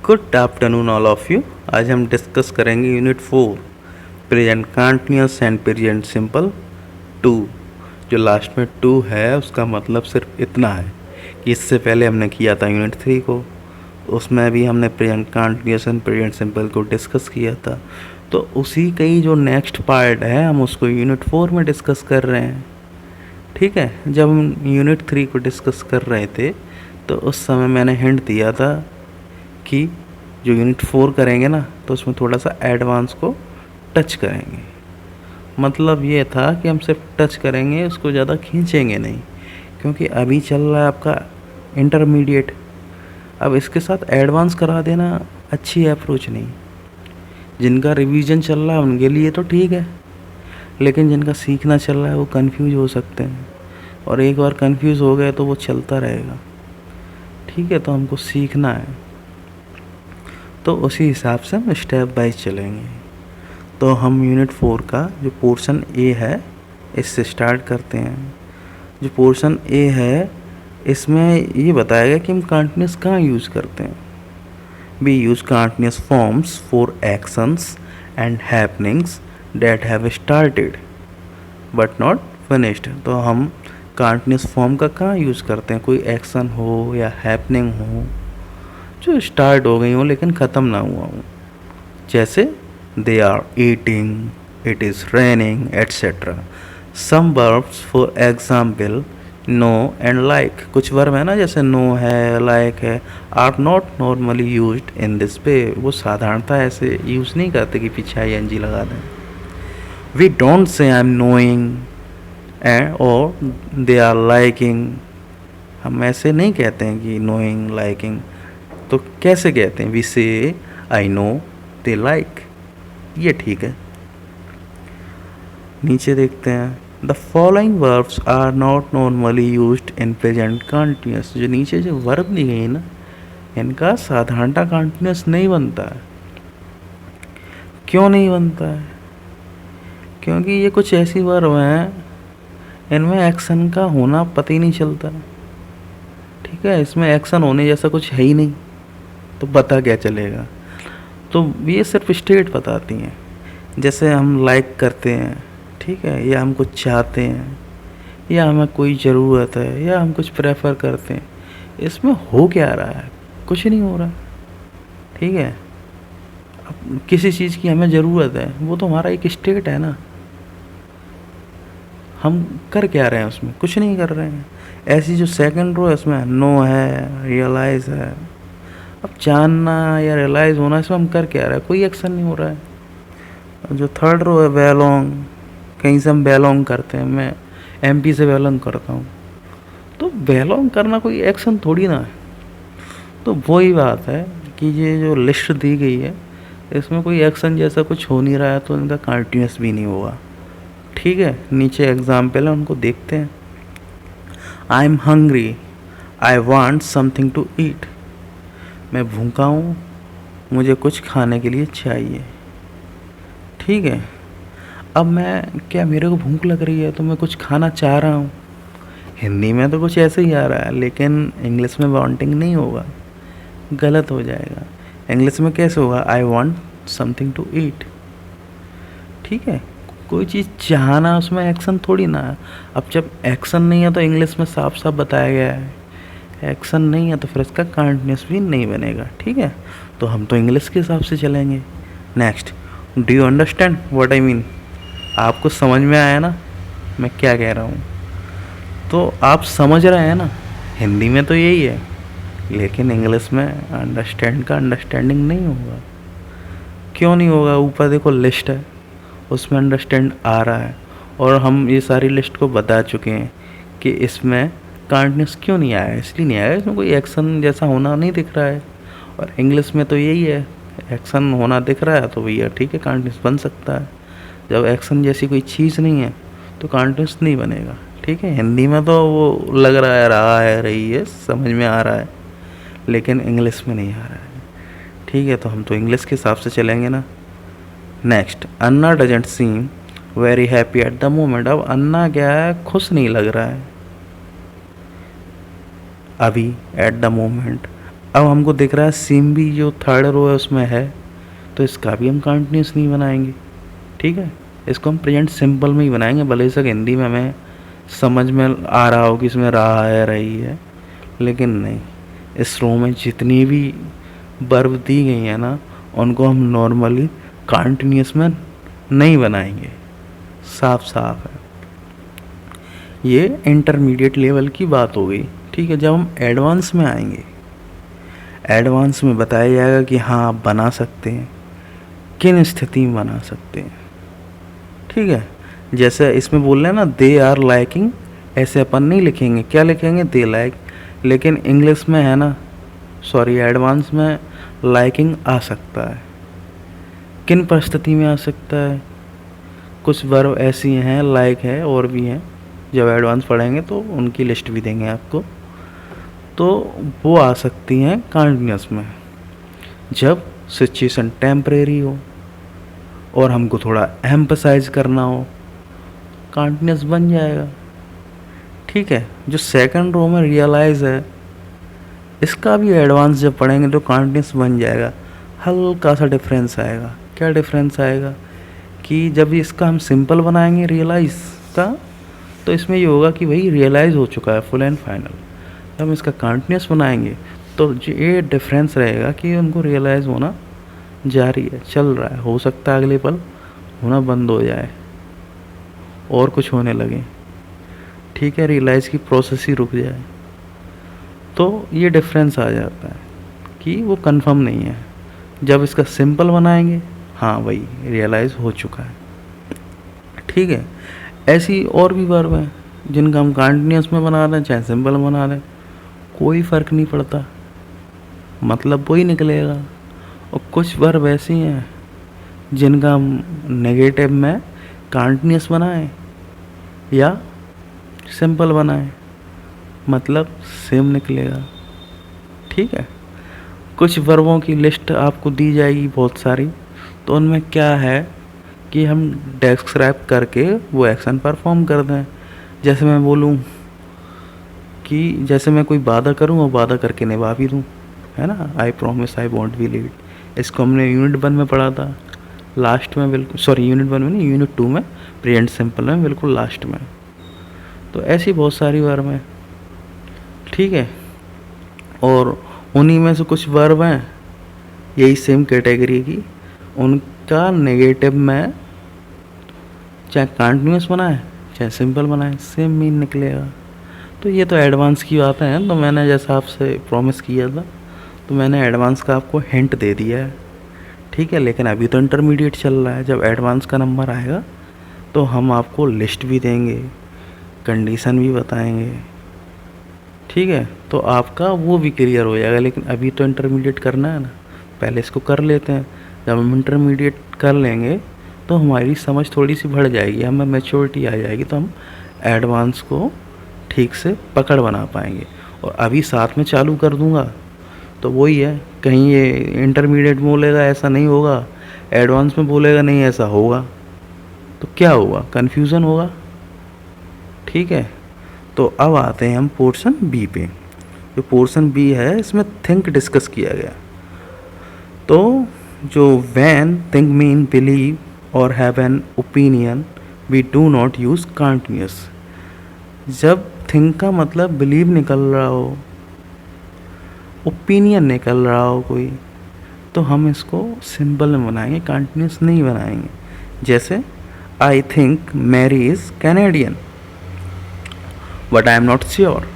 Good afternoon all of you. आज हम discuss करेंगे unit 4 present continuous and present simple 2। जो लास्ट में 2 है उसका मतलब सिर्फ इतना है कि इससे पहले हमने किया था यूनिट 3 को, उसमें भी हमने present continuous and present simple को डिस्कस किया था। तो उसी का ही जो नेक्स्ट पार्ट है हम उसको यूनिट 4 में डिस्कस कर रहे हैं। ठीक है, जब हम यूनिट 3 को डिस्कस कर रहे थे तो उस समय मैंने हिंट दिया था कि जो यूनिट 4 करेंगे ना तो उसमें थोड़ा सा एडवांस को टच करेंगे। मतलब ये था कि हम सिर्फ टच करेंगे, उसको ज़्यादा खींचेंगे नहीं, क्योंकि अभी चल रहा है आपका इंटरमीडिएट। अब इसके साथ एडवांस करा देना अच्छी अप्रोच नहीं। जिनका रिवीजन चल रहा है उनके लिए तो ठीक है, लेकिन जिनका सीखना चल रहा है वो कंफ्यूज हो सकते हैं, और एक बार कंफ्यूज हो गए तो वो चलता रहेगा। ठीक है, तो हमको सीखना है, तो उसी हिसाब से हम स्टेप बाय चलेंगे। तो हम यूनिट 4 का जो पोर्शन ए है इससे स्टार्ट करते हैं। जो पोर्शन ए है इसमें ये बताएगा कि हम कंटिन्यूस कहाँ यूज़ करते हैं। We use continuous forms for actions and happenings that have started but not finished. तो हम कंटिन्यूस फॉर्म का कहाँ यूज़ करते हैं, कोई एक्शन हो या हैपनिंग हो जो स्टार्ट हो गई हो लेकिन ख़त्म ना हुआ हो, जैसे they are eating, it is raining etcetera. Some verbs for example know and like. कुछ वर्ब है ना, जैसे नो है, लाइक है, are not normally used in this way. वो साधारणतः ऐसे यूज़ नहीं करते कि पीछे आई लगा दें। We don't say I am knowing and और दे आर लाइकिंग। हम ऐसे नहीं कहते हैं कि नोइंग लाइकिंग। तो कैसे कहते हैं, वी से आई नो दे लाइक। ये ठीक है। नीचे देखते हैं, the following verbs are not normally used in present continuous. जो नीचे जो वर्ब दी गई ना इनका साधारणता कंटिन्यूअस नहीं बनता है। क्यों नहीं बनता है? क्योंकि ये कुछ ऐसी वर्ब हैं इनमें एक्शन का होना पता ही नहीं चलता। ठीक है, इसमें एक्शन होने जैसा कुछ है ही नहीं, तो पता क्या चलेगा। तो ये सिर्फ स्टेट बताती हैं, जैसे हम लाइक करते हैं, ठीक है, या हम कुछ चाहते हैं, या हमें कोई ज़रूरत है, या हम कुछ प्रेफर करते हैं। इसमें हो क्या रहा है, कुछ नहीं हो रहा। ठीक है, अब किसी चीज़ की हमें ज़रूरत है, वो तो हमारा एक स्टेट है ना। हम कर क्या रहे हैं उसमें, कुछ नहीं कर रहे हैं। ऐसी जो सेकंड रो है उसमें नो है, रियलाइज़ है। अब जानना या रियलाइज़ होना, इसमें हम कर क्या रहे हैं, कोई एक्शन नहीं हो रहा है। जो थर्ड रो है बेलोंग, कहीं से हम बेलोंग करते हैं। मैं एमपी से बेलोंग करता हूँ, तो बेलोंग करना कोई एक्शन थोड़ी ना है। तो वही बात है कि ये जो लिस्ट दी गई है इसमें कोई एक्शन जैसा कुछ हो नहीं रहा है, तो इनका कंटिन्यूस भी नहीं होगा। ठीक है, नीचे एग्जाम्पल है उनको देखते हैं। I am hungry, I want something to eat. मैं भूखा हूँ, मुझे कुछ खाने के लिए चाहिए। ठीक है, अब मैं क्या, मेरे को भूख लग रही है तो मैं कुछ खाना चाह रहा हूँ। हिंदी में तो कुछ ऐसे ही आ रहा है, लेकिन इंग्लिश में वांटिंग नहीं होगा, गलत हो जाएगा। इंग्लिश में कैसे होगा, I want something to eat. ठीक है, कोई चीज़ चाहना, उसमें एक्शन थोड़ी ना है। अब जब एक्शन नहीं है तो इंग्लिश में साफ साफ बताया गया है, एक्शन नहीं है तो फिर इसका कंटिन्यूस भी नहीं बनेगा। ठीक है, तो हम तो इंग्लिश के हिसाब से चलेंगे। Next, do you understand what I mean. आपको समझ में आया ना मैं क्या कह रहा हूँ, तो आप समझ रहे हैं ना। हिंदी में तो यही है, लेकिन इंग्लिश में अंडरस्टैंड का अंडरस्टैंडिंग नहीं होगा। क्यों नहीं होगा, ऊपर देखो लिस्ट है उसमें अंडरस्टैंड आ रहा है, और हम ये सारी लिस्ट को बता चुके हैं कि इसमें कंटिन्यूस क्यों नहीं आया। इसलिए नहीं आया, इसमें कोई एक्शन जैसा होना नहीं दिख रहा है। और इंग्लिश में तो यही है, एक्शन होना दिख रहा है तो भैया ठीक है कंटिन्यूस बन सकता है। जब एक्शन जैसी कोई चीज़ नहीं है तो कंटिन्यूस नहीं बनेगा। ठीक है, हिंदी में तो वो लग रहा है, रहा है, रही है, समझ में आ रहा है, लेकिन इंग्लिश में नहीं आ रहा है। ठीक है, तो हम तो इंग्लिश के हिसाब से चलेंगे ना। Next, Anna doesn't seem very happy at the moment. अब अन्ना क्या है, खुश नहीं लग रहा है अभी, एट द मोमेंट। अब हमको दिख रहा है सेम भी जो थर्ड रो है उसमें है, तो इसका भी हम कंटिन्यूस नहीं बनाएंगे। ठीक है, इसको हम प्रेजेंट सिंपल में ही बनाएंगे, भले से हिंदी में हमें समझ में आ रहा हो कि इसमें रहा है रही है, लेकिन नहीं, इस रो में जितनी भी वर्ब दी गई है ना, उनको हम नॉर्मली कंटिन्यूस में नहीं बनाएंगे। साफ साफ है। ये इंटरमीडिएट लेवल की बात हो गई। ठीक है, जब हम एडवांस में आएंगे, एडवांस में बताया जाएगा कि हाँ आप बना सकते हैं, किन स्थिति में बना सकते हैं। ठीक है, जैसे इसमें बोल रहे हैं ना दे आर लाइकिंग, ऐसे अपन नहीं लिखेंगे, क्या लिखेंगे दे लाइक, लेकिन इंग्लिश में है ना, सॉरी एडवांस में लाइकिंग आ सकता है। किन परिस्थिति में आ सकता है? कुछ वर्ब ऐसी हैं, लाइक है और भी हैं, जब एडवांस पढ़ेंगे तो उनकी लिस्ट भी देंगे आपको, तो वो आ सकती हैं कंटिन्यूस में। जब सिचुएशन टेम्परेरी हो और हमको थोड़ा एम्फसाइज करना हो, कंटिन्यूस बन जाएगा। ठीक है, जो सेकंड रो में रियलाइज़ है, इसका भी एडवांस जब पढ़ेंगे तो कंटिन्यूस बन जाएगा। हल्का सा डिफरेंस आएगा। क्या डिफरेंस आएगा कि जब इसका हम सिंपल बनाएंगे रियलाइज़ का, तो इसमें ये होगा कि भाई रियलाइज़ हो चुका है फुल एंड फाइनल। जब हम इसका कंटिन्यूस बनाएंगे तो ये डिफरेंस रहेगा कि उनको रियलाइज़ होना जारी है, चल रहा है, हो सकता है अगले पल होना बंद हो जाए और कुछ होने लगे। ठीक है, रियलाइज़ की प्रोसेस ही रुक जाए, तो ये डिफरेंस आ जाता है कि वो कंफर्म नहीं है। जब इसका सिंपल बनाएंगे, हाँ भाई रियलाइज़ हो चुका है। ठीक है, ऐसी और भी वर्ब हैं जिनका हम कंटिन्यूस में बना दें चाहे सिंपल बना दें, कोई फ़र्क नहीं पड़ता, मतलब वही निकलेगा। और कुछ वर्ब ऐसी हैं जिनका हम नेगेटिव में कंटिन्यूस बनाएं या सिंपल बनाएं, मतलब सेम निकलेगा। ठीक है, कुछ वर्बों की लिस्ट आपको दी जाएगी बहुत सारी, तो उनमें क्या है कि हम डिस्क्राइब करके वो एक्शन परफॉर्म कर दें। जैसे मैं बोलूँ कि जैसे मैं कोई वादा करूँ और वादा करके निभा भी दूँ, है ना, I promise I won't be late. इसको हमने यूनिट 1 में पढ़ा था लास्ट में, बिल्कुल सॉरी यूनिट 1 में नहीं, यूनिट 2 में प्रेजेंट सिंपल में बिल्कुल लास्ट में। तो ऐसी बहुत सारी वर्ब हैं। ठीक है, और उन्हीं में से कुछ वर्ब हैं यही सेम कैटेगरी की, उनका नेगेटिव में चाहे कंटिन्यूस बनाए चाहे सिंपल बनाए सेम मीन निकलेगा। तो ये तो एडवांस की बातें हैं, तो मैंने जैसा आपसे प्रॉमिस किया था तो मैंने एडवांस का आपको हिंट दे दिया है। ठीक है, लेकिन अभी तो इंटरमीडिएट चल रहा है। जब एडवांस का नंबर आएगा तो हम आपको लिस्ट भी देंगे, कंडीशन भी बताएंगे। ठीक है, तो आपका वो भी क्लियर हो जाएगा, लेकिन अभी तो इंटरमीडिएट करना है ना, पहले इसको कर लेते हैं। जब हम इंटरमीडिएट कर लेंगे तो हमारी समझ थोड़ी सी बढ़ जाएगी, हमें मैच्योरिटी आ जाएगी, तो हम एडवांस को ठीक से पकड़ बना पाएंगे। और अभी साथ में चालू कर दूंगा तो वही है, कहीं ये इंटरमीडिएट में बोलेगा ऐसा नहीं होगा, एडवांस में बोलेगा नहीं ऐसा होगा, तो क्या होगा, कन्फ्यूज़न होगा। ठीक है, तो अब आते हैं हम पोर्शन बी पे। जो पोर्शन बी है इसमें थिंक डिस्कस किया गया। तो जो व्हेन थिंक मीन बिलीव और have an opinion we do not use continuous. जब थिंक का मतलब बिलीव निकल रहा हो, ओपिनियन निकल रहा हो कोई, तो हम इसको सिंपल में बनाएंगे, कंटिन्यूस नहीं बनाएंगे। जैसे I think Mary is Canadian but I am not sure.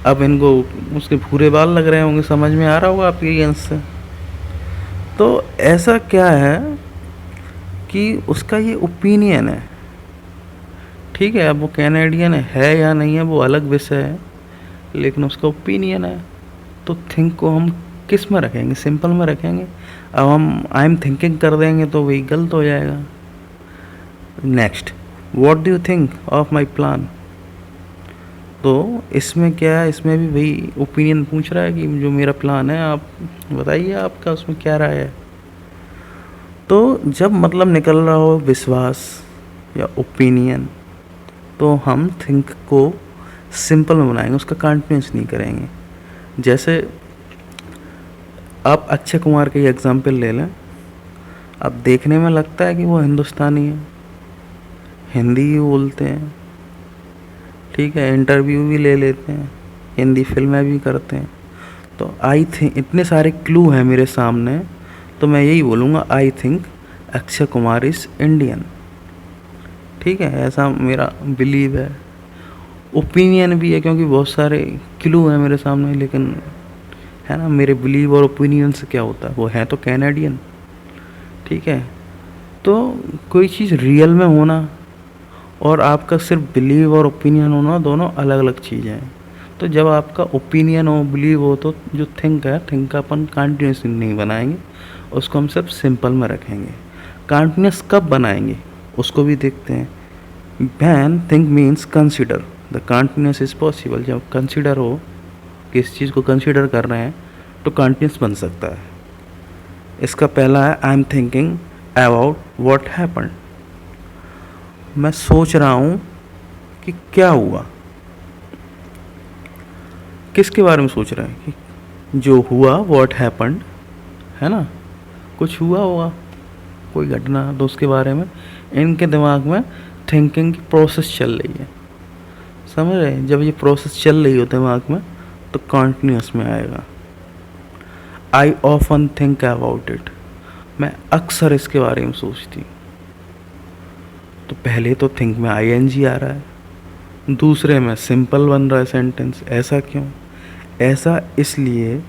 अब इनको उसके पूरे बाल लग रहे होंगे, समझ में आ रहा होगा आपके आंसर से। तो ऐसा क्या है कि उसका ये ओपिनियन है। ठीक है, अब वो कैनेडियन है या नहीं है वो अलग विषय है, लेकिन उसका ओपिनियन है। तो थिंक को हम किस में रखेंगे, सिंपल में रखेंगे। अब हम आई एम थिंकिंग कर देंगे तो वही गलत हो जाएगा। Next, what do you think of my plan. तो इसमें क्या है, इसमें भी वही ओपिनियन पूछ रहा है कि जो मेरा प्लान है आप बताइए आपका उसमें क्या राय है। तो जब मतलब निकल रहा हो विश्वास या ओपिनियन, तो हम थिंक को सिंपल में बनाएंगे, उसका कंटिन्यूस नहीं करेंगे। जैसे आप अक्षय कुमार के एग्जाम्पल ले लें, अब देखने में लगता है कि वो हिंदुस्तानी है, हिंदी ही बोलते हैं, ठीक है, इंटरव्यू भी ले लेते हैं, हिंदी फिल्में भी करते हैं, तो आई थिंक इतने सारे क्लू हैं मेरे सामने, तो मैं यही बोलूँगा I think Akshay Kumar is Indian. ठीक है, ऐसा मेरा बिलीव है, ओपिनियन भी है, क्योंकि बहुत सारे क्लू हैं मेरे सामने, लेकिन है ना, मेरे बिलीव और ओपिनियन से क्या होता है, वो है तो कैनेडियन। ठीक है, तो कोई चीज़ रियल में होना और आपका सिर्फ बिलीव और ओपिनियन होना दोनों अलग अलग चीज़ें हैं। तो जब आपका ओपिनियन हो, बिलीव हो, तो जो थिंक है, थिंक अपन कंटिन्यूस नहीं बनाएंगे, उसको हम सब सिंपल में रखेंगे। कंटिन्यूस कब बनाएंगे उसको भी देखते हैं। When think means consider the continuous is possible. जब कंसिडर हो, किस चीज़ को कंसिडर कर रहे हैं, तो कंटिन्यूस बन सकता है। इसका पहला है I am thinking about what happened. मैं सोच रहा हूँ कि क्या हुआ। किसके बारे में सोच रहे हैं, कि जो हुआ, व्हाट हैपेंड, है ना, कुछ हुआ होगा, कोई घटना, तो उसके बारे में इनके दिमाग में थिंकिंग की प्रोसेस चल रही है। समझ रहे हैं, जब ये प्रोसेस चल रही हो दिमाग में, तो कॉन्टिन्यूस में आएगा। I often think about it. मैं अक्सर इसके बारे में सोचती हूँ। तो पहले तो थिंक में आईएनजी आ रहा है, दूसरे में सिंपल बन रहा है सेंटेंस। ऐसा क्यों? ऐसा इसलिए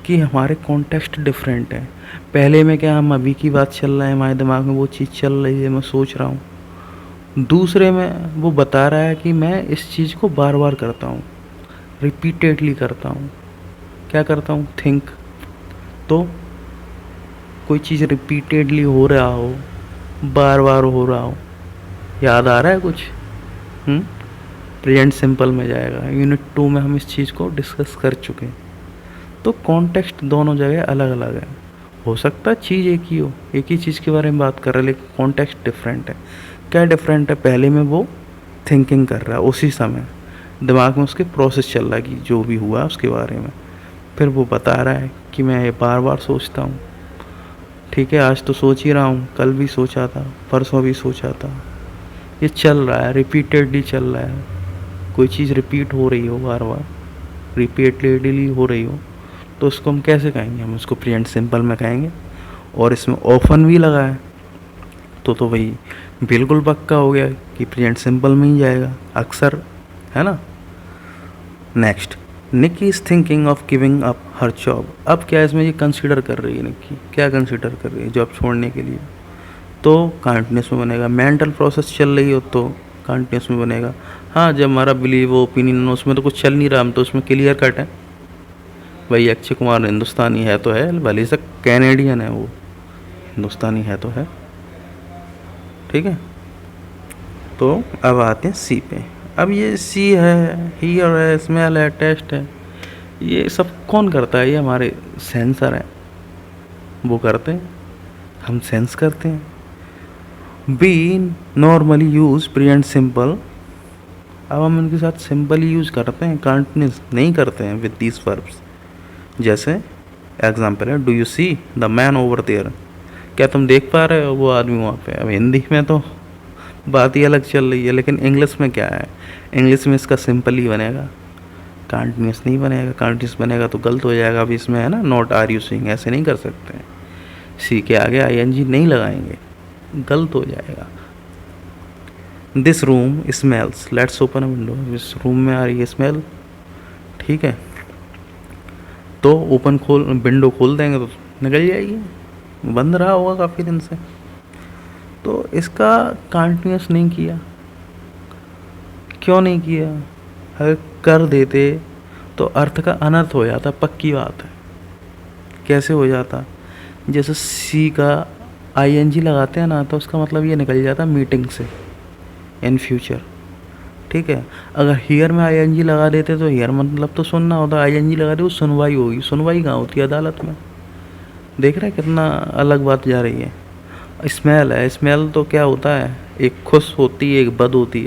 कि हमारे कॉन्टेक्स्ट डिफरेंट है। पहले में क्या, हम अभी की बात चल रहा है, हमारे दिमाग में वो चीज़ चल रही है, मैं सोच रहा हूँ। दूसरे में वो बता रहा है कि मैं इस चीज़ को बार बार करता हूँ, रिपीटेडली करता हूँ। क्या करता हूँ? थिंक। तो कोई चीज़ रिपीटेडली हो रहा हो, बार बार हो रहा हो, याद आ रहा है कुछ? प्रेजेंट सिंपल में जाएगा। यूनिट 2 में हम इस चीज़ को डिस्कस कर चुके हैं। तो कॉन्टेक्स्ट दोनों जगह अलग अलग है। हो सकता है चीज़ एक ही हो, एक ही चीज़ के बारे में बात कर रहे हैं, लेकिन कॉन्टेक्स्ट डिफरेंट है। क्या डिफरेंट है? पहले में वो थिंकिंग कर रहा है, उसी समय दिमाग में उसके प्रोसेस चल रहा है कि जो भी हुआ उसके बारे में। फिर वो बता रहा है कि मैं ये बार बार सोचता हूँ। ठीक है, आज तो सोच ही रहा हूँ, कल भी सोचा था, परसों भी सोचा था। ये चल रहा है, रिपीटेडली चल रहा है। कोई चीज़ रिपीट हो रही हो, बार बार रिपीटेडली हो रही हो, तो उसको हम कैसे कहेंगे? हम उसको प्रेजेंट सिंपल में कहेंगे। और इसमें ऑफन भी लगा है, तो भाई बिल्कुल पक्का हो गया कि प्रेजेंट सिंपल में ही जाएगा अक्सर, है ना। Next, Nikki is thinking of giving up her job. अब क्या इसमें ये कंसिडर कर रही है निकी? क्या कंसिडर कर रही है? जॉब छोड़ने के लिए। तो कंटिन्यूस में बनेगा। मेंटल प्रोसेस चल रही हो तो कंटिन्यूस में बनेगा। हाँ, जब हमारा बिलीव ओपिनियन उसमें तो कुछ चल नहीं रहा, हम तो उसमें क्लियर कट है भाई, अक्षय कुमार हिंदुस्तानी है तो है, भले से कैनेडियन है, वो हिंदुस्तानी है तो है। ठीक है, तो अब आते हैं सी पे। अब ये सी है, हियर है, स्मेल है, टेस्ट है, ये सब कौन करता है? ये हमारे सेंसर है, वो करते हैं, हम सेंस करते हैं। We normally use present simple. अब हम इनके साथ सिंपल यूज करते हैं, कंटिन्यूस नहीं करते हैं विद दीज वर्ब्स। जैसे एग्जाम्पल है, do you see the man over there. क्या तुम देख पा रहे हो वो आदमी वहाँ पे? अब हिंदी में तो बात ही अलग चल रही है, लेकिन इंग्लिश में क्या है? इंग्लिश में इसका सिंपल ही बनेगा, कंटिन्यूस नहीं बनेगा। कंटिन्यूस बनेगा तो गलत हो जाएगा। अभी इसमें है ना, नॉट आर यू सीइंग, ऐसे नहीं कर सकते हैं। सी के आगे आईएनजी नहीं लगाएंगे, गलत हो जाएगा। This room smells, let's open a window. इस रूम में आ रही है स्मेल, ठीक है, तो विंडो खोल देंगे तो निकल जाएगी, बंद रहा होगा काफ़ी दिन से। तो इसका कंटिन्यूस नहीं किया। क्यों नहीं किया? अगर कर देते तो अर्थ का अनर्थ हो जाता, पक्की बात है। कैसे हो जाता? जैसे सी का आईएनजी लगाते हैं ना, तो उसका मतलब ये निकल जाता मीटिंग से, इन फ्यूचर। ठीक है, अगर हियर में आईएनजी लगा देते तो हियर मतलब तो सुनना होता, आईएनजी लगा दे वो सुनवाई होगी। सुनवाई कहाँ होती है? अदालत में। देख रहे हैं कितना अलग बात जा रही है। स्मेल है, स्मेल तो क्या होता है? एक खुश होती है, एक बद होती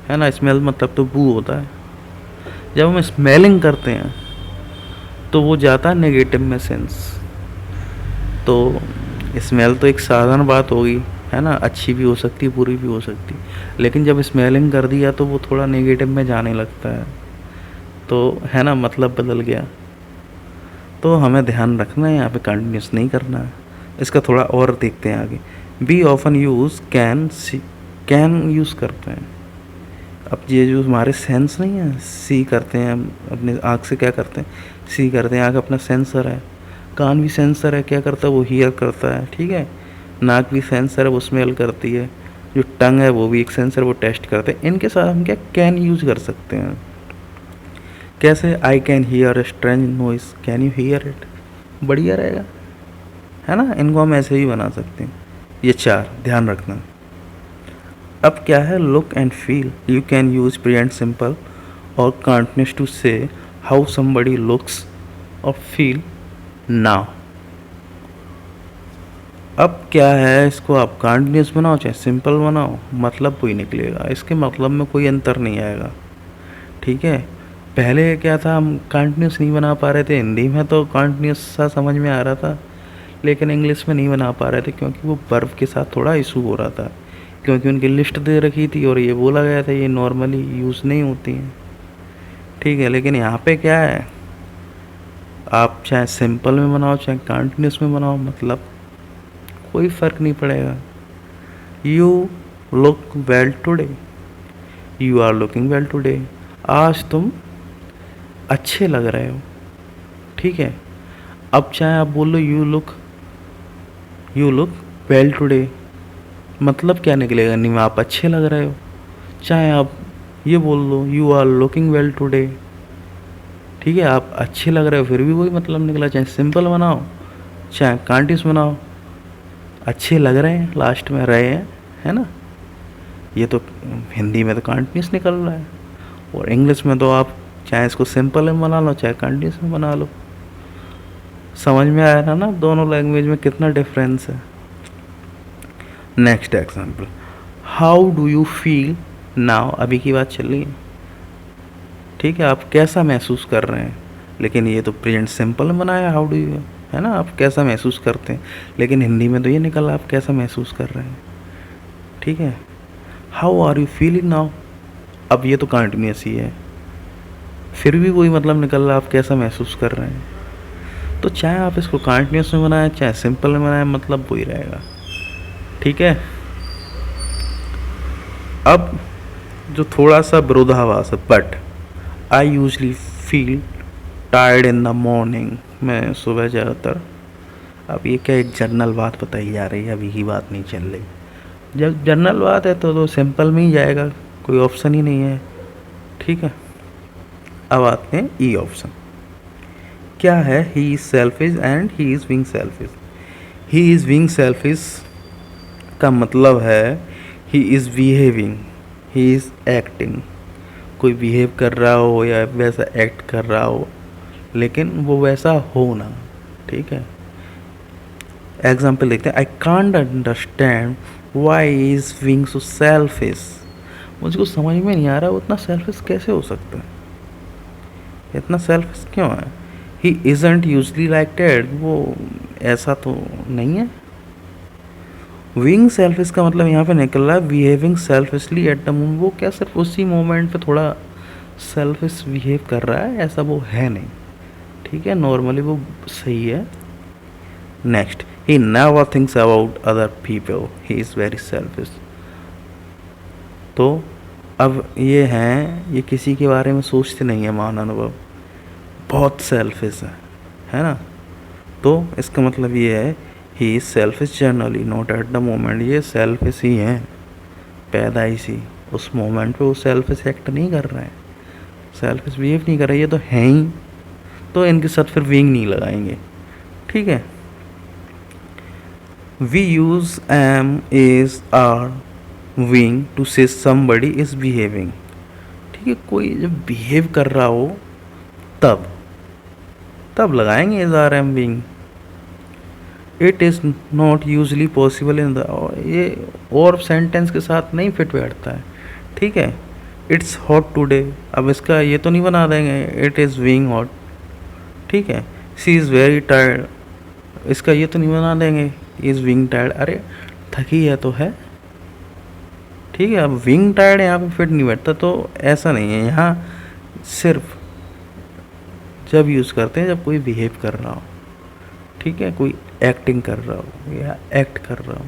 है ना। स्मेल मतलब तो बू होता है। जब हम स्मेलिंग करते हैं तो वो जाता है नेगेटिव में सेंस। तो स्मेल तो एक साधारण बात होगी, है ना, अच्छी भी हो सकती है, बुरी भी हो सकती है, लेकिन जब स्मेलिंग कर दिया तो वो थोड़ा नेगेटिव में जाने लगता है, तो है ना, मतलब बदल गया। तो हमें ध्यान रखना है, यहाँ पे कंटिन्यूस नहीं करना है। इसका थोड़ा और देखते हैं आगे। We often use can use करते हैं। अब ये जो हमारे सेंस नहीं है, सी करते हैं हम अपने आँख से, क्या करते हैं, सी करते हैं, आँख अपना सेंसर है, कान भी सेंसर है, क्या करता है वो हियर करता है, ठीक है, नाक भी सेंसर है, वो स्मेल करती है, जो टंग है वो भी एक सेंसर, वो टेस्ट करते हैं। इनके साथ हम क्या कैन यूज़ कर सकते हैं। कैसे, I can hear strange noise, can you here it, बढ़िया रहेगा, है ना, इनको हम ऐसे ही बना सकते हैं। ये 4 ध्यान रखना। अब क्या है, look and feel. You can use present simple और कंटिन्यूस टू से हाउ समबडी लुक्स और फील नाउ। अब क्या है, इसको आप कंटिन्यूस बनाओ चाहे सिंपल बनाओ, मतलब कोई निकलेगा, इसके मतलब में कोई अंतर नहीं आएगा, ठीक है। पहले क्या था, हम कंटिन्यूस नहीं बना पा रहे थे, हिंदी में तो कंटिन्यूस सा समझ में आ रहा था, लेकिन इंग्लिश में नहीं बना पा रहे थे, क्योंकि वो वर्ब के साथ थोड़ा इशू हो रहा था, क्योंकि उनकी लिस्ट दे रखी थी और ये बोला गया था ये नॉर्मली यूज़ नहीं होती हैं, ठीक है। लेकिन यहाँ पे क्या है, आप चाहे सिंपल में बनाओ चाहे कंटिन्यूस में बनाओ, मतलब कोई फ़र्क नहीं पड़ेगा। You look well today, you are looking well today, आज तुम अच्छे लग रहे हो, ठीक है। अब चाहे आप बोल लो यू लुक वेल टुडे, मतलब क्या निकलेगा, नहीं में आप अच्छे लग रहे हो। चाहे आप ये बोल लो you are looking well today, ठीक है, आप अच्छे लग रहे हो, फिर भी वही मतलब निकला। चाहे सिंपल बनाओ चाहे कंटिन्यूस बनाओ, अच्छे लग रहे हैं लास्ट में रहे हैं, है ना। ये तो हिंदी में तो कंटिन्यूस निकल रहा है, और इंग्लिश में तो आप चाहे इसको सिंपल में बना लो चाहे कंटिन्यूस में बना लो। समझ में आया था ना दोनों लैंग्वेज में कितना डिफरेंस है। Next example, how do you feel now, अभी की बात चल रही है, ठीक है, आप कैसा महसूस कर रहे हैं, लेकिन ये तो प्रेजेंट सिंपल में बनाया हाउ डू यू, है ना, आप कैसा महसूस करते हैं, लेकिन हिंदी में तो ये निकला आप कैसा महसूस कर रहे हैं, ठीक है। How are you feeling now, अब ये तो कंटिन्यूस ही है, फिर भी वही मतलब निकल रहा आप कैसा महसूस कर रहे हैं। तो चाहे आप इसको कंटिन्यूस में बनाएं चाहे सिंपल में बनाएं, मतलब वही रहेगा, ठीक है। अब जो थोड़ा सा विरोधाभास है, but I usually feel tired in the morning, मैं सुबह ज़्यादातर, अब ये क्या एक जनरल बात बताई जा रही है, अभी की बात नहीं चल रही। जब जनरल बात है तो सिंपल में ही जाएगा, कोई ऑप्शन ही नहीं है, ठीक है। अब आते हैं ई ऑप्शन। क्या है, he is selfish and he is being selfish. He is being selfish का मतलब है he is behaving, he is acting, कोई बिहेव कर रहा हो या वैसा एक्ट कर रहा हो, लेकिन वो वैसा हो ना, ठीक है। एग्जाम्पल देखते हैं, I can't understand why is being so selfish, मुझको समझ में नहीं आ रहा वो इतना सेल्फिश कैसे हो सकता है, इतना सेल्फिश क्यों है। ही इज़ंट यूजली लाइक दैट, वो ऐसा तो नहीं है। बीइंग सेल्फिश का मतलब यहाँ पे निकल रहा है behaving selfishly eight the moment, वो क्या सिर्फ उसी मोमेंट पे थोड़ा सेल्फिश बिहेव कर रहा है, ऐसा वो है नहीं, ठीक है, नॉर्मली वो सही है। Next, he never thinks about other people, he is very selfish. तो अब ये हैं, ये किसी के बारे में सोचते नहीं है, मान अनुभव, बहुत सेल्फिश है ना। तो इसका मतलब ये है he is selfish generally not at the moment, ये सेल्फिश ही हैं पैदाइशी, उस मोमेंट पे वो सेल्फिश एक्ट नहीं कर रहे हैं, सेल्फिश बिहेव नहीं कर रहे, ये तो हैं ही, तो इनके साथ फिर विंग नहीं लगाएंगे, ठीक है। We use am is are being to say somebody is behaving, ठीक है, कोई जब बिहेव कर रहा हो तब लगाएंगे is are am being. It is not usually possible in the, ये और सेंटेंस के साथ नहीं फिट बैठता है, ठीक है। इट्स हॉट टुडे, अब इसका ये तो नहीं बना देंगे इट इज़ बीइंग हॉट, ठीक है। शी इज़ वेरी टायर्ड, इसका ये तो नहीं बना देंगे इज़ विंग टायर्ड, अरे थकी है तो है, ठीक है। अब विंग टायर्ड यहाँ पे फिट नहीं बैठता, तो ऐसा नहीं है। यहाँ सिर्फ जब यूज़ करते हैं जब कोई बिहेव कर रहा हो, ठीक है, कोई एक्टिंग कर रहा हो या एक्ट कर रहा हो,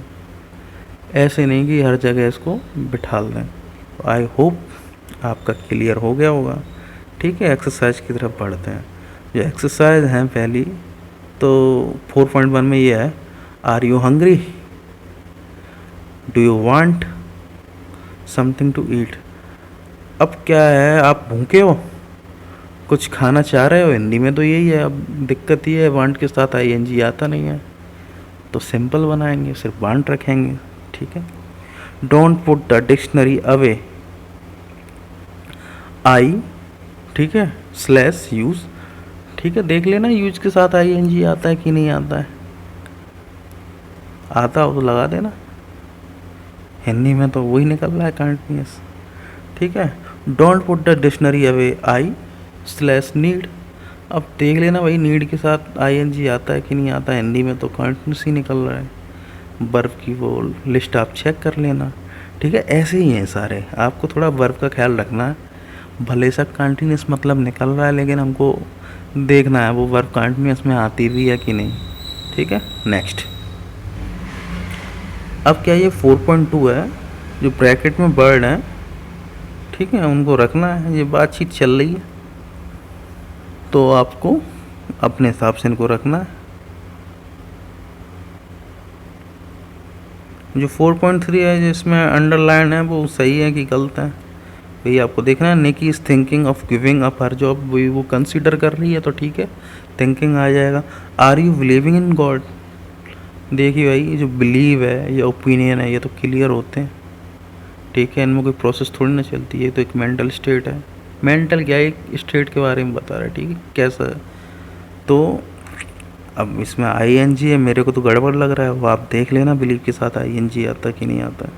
ऐसे नहीं कि हर जगह इसको बिठा दें। आई होप आपका क्लियर हो गया होगा, ठीक है। एक्सरसाइज की तरफ बढ़ते हैं। जो एक्सरसाइज हैं पहली, तो 4.1 में ये है, are you hungry, do you want something to eat. अब क्या है, आप भूखे हो, कुछ खाना चाह रहे हो, हिंदी में तो यही है। अब दिक्कत ये है वांट के साथ आईएनजी आता नहीं है, तो सिंपल बनाएंगे, सिर्फ वांट रखेंगे, ठीक है। Don't put the dictionary away, आई, ठीक है, स्लैश यूज़, ठीक है। देख लेना यूज के साथ आईएनजी आता है कि नहीं आता है, आता हो तो लगा देना। हिंदी में तो वही निकल रहा है कंटिन्यूस, ठीक है। Don't put the dictionary away, I slash need. अब देख लेना भाई नीड के साथ आईएनजी आता है कि नहीं आता है, हिंदी में तो कंटिन्यूस ही निकल रहा है। वर्ब की वो लिस्ट आप चेक कर लेना, ठीक है। ऐसे ही हैं सारे, आपको थोड़ा वर्ब का ख्याल रखना है। भले सा कंटिन्यूस मतलब निकल रहा है, लेकिन हमको देखना है वो वर्ब कंटिन्यूस में आती भी है कि नहीं, ठीक है। नेक्स्ट, अब क्या ये 4.2 है, जो ब्रैकेट में वर्ड है, ठीक है, उनको रखना है। ये बातचीत चल रही है तो आपको अपने हिसाब से इनको रखना है। जो 4.3 है जिसमें अंडरलाइन है, वो सही है कि गलत है, वही आपको देखना है। Nikki is thinking of giving up her job, वही वो कंसीडर कर रही है, तो ठीक है, थिंकिंग आ जाएगा। Are you believing in God, देखिए भाई ये जो बिलीव है या ओपिनियन है, ये तो क्लियर होते हैं, ठीक है। इनमें कोई प्रोसेस थोड़ी ना चलती है, तो एक मेंटल स्टेट है। मेंटल क्या है, एक स्टेट के बारे में बता रहा है, ठीक है, कैसा है। तो अब इसमें आईएनजी है, मेरे को तो गड़बड़ लग रहा है, वो आप देख लेना बिलीव के साथ आईएनजी आता कि नहीं आता,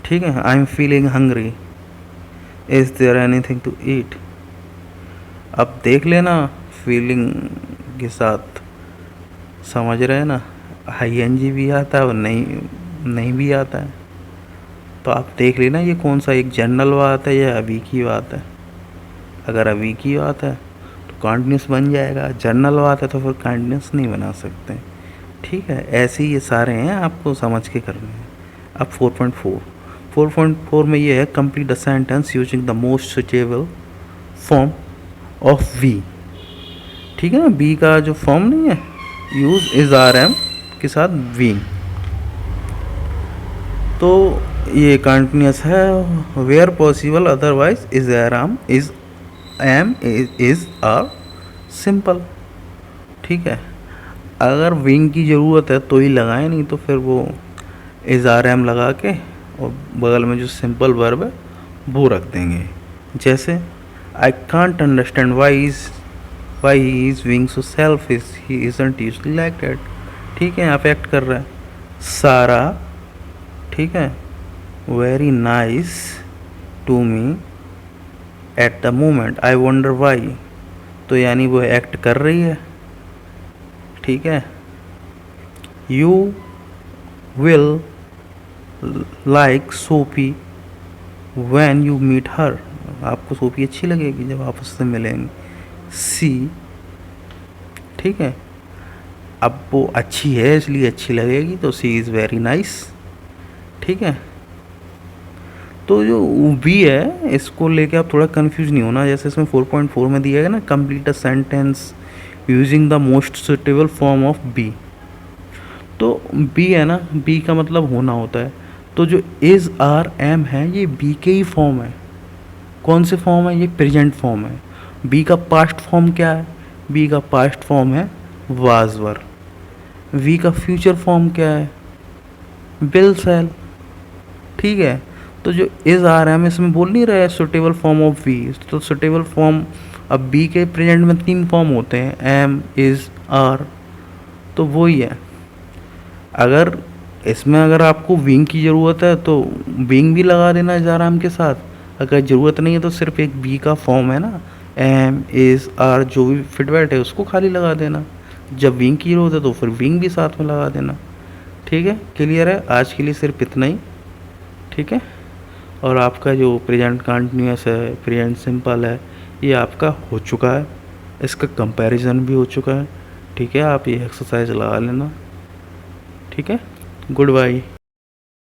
ठीक है। I am feeling hungry, is there anything to eat. अब देख लेना फीलिंग के साथ, समझ रहे हैं ना, आईएनजी भी आता है और नहीं भी आता है, तो आप देख लेना ये कौन सा, एक जनरल बात है या अभी की बात है। अगर अभी की बात है तो कंटिन्यूस बन जाएगा, जनरल बात है तो फिर कंटिन्यूस नहीं बना सकते, ठीक है। ऐसे ही ये सारे हैं, आपको समझ के करने हैं। अब 4.4 में ये है, complete the sentence using the most suitable form of be, ठीक है ना। बी का जो फॉर्म नहीं है, यूज इज आर एम के साथ वी, तो ये कंटिन्यूस है। Where possible otherwise is are am, is am, is are simple, ठीक है। अगर विंग की ज़रूरत है तो ही लगाएं, नहीं तो फिर वो इज आर एम लगा के और बगल में जो सिंपल वर्ब है वो रख देंगे। जैसे I can't understand why he is being so selfish, he isn't usually like that, ठीक है, यहाँ पे एक्ट कर रहा है। सारा, ठीक है, very nice to me at the moment, I wonder why, तो यानी वो एक्ट कर रही है, ठीक है। You will like Sophie when you meet her, आपको सोफी अच्छी लगेगी जब आप उससे मिलेंगे। सी, ठीक है, अब वो अच्छी है इसलिए अच्छी लगेगी, तो सी इज़ वेरी नाइस, ठीक है। तो जो बी है इसको लेके आप थोड़ा कंफ्यूज नहीं होना। जैसे इसमें 4.4 में दिया है ना, complete a sentence using the most suitable form of be, तो बी है ना, बी का मतलब होना होता है। तो जो इज़ आर एम है ये बी के ही फॉर्म है। कौन से फॉर्म है, ये प्रेजेंट फॉर्म है। बी का पास्ट फॉर्म क्या है, बी का पास्ट फॉर्म है वाज वर। वी का फ्यूचर फॉर्म क्या है, विल सेल, ठीक है। तो जो इज़ आर एम इसमें बोल नहीं रहा है सुटेबल फॉर्म ऑफ वी, तो सुटेबल फॉर्म, अब बी के प्रेजेंट में 3 फॉर्म होते हैं, एम, इज़, आर, तो वही है। अगर इसमें अगर आपको विंग की ज़रूरत है तो विंग भी लगा देना इज़ आर एम के साथ, अगर ज़रूरत नहीं है तो सिर्फ एक बी का फॉर्म है ना, एम इज़ आर जो भी फिटवेट है उसको खाली लगा देना, जब विंग की ज़रूरत है तो फिर विंग भी साथ में लगा देना। ठीक है, क्लियर है? आज के लिए सिर्फ इतना ही। ठीक है, और आपका जो प्रेजेंट कंटिन्यूअस है, प्रेजेंट सिंपल है, ये आपका हो चुका है, इसका कंपैरिजन भी हो चुका है। ठीक है, आप ये एक्सरसाइज लगा लेना। ठीक है, गुड बाय।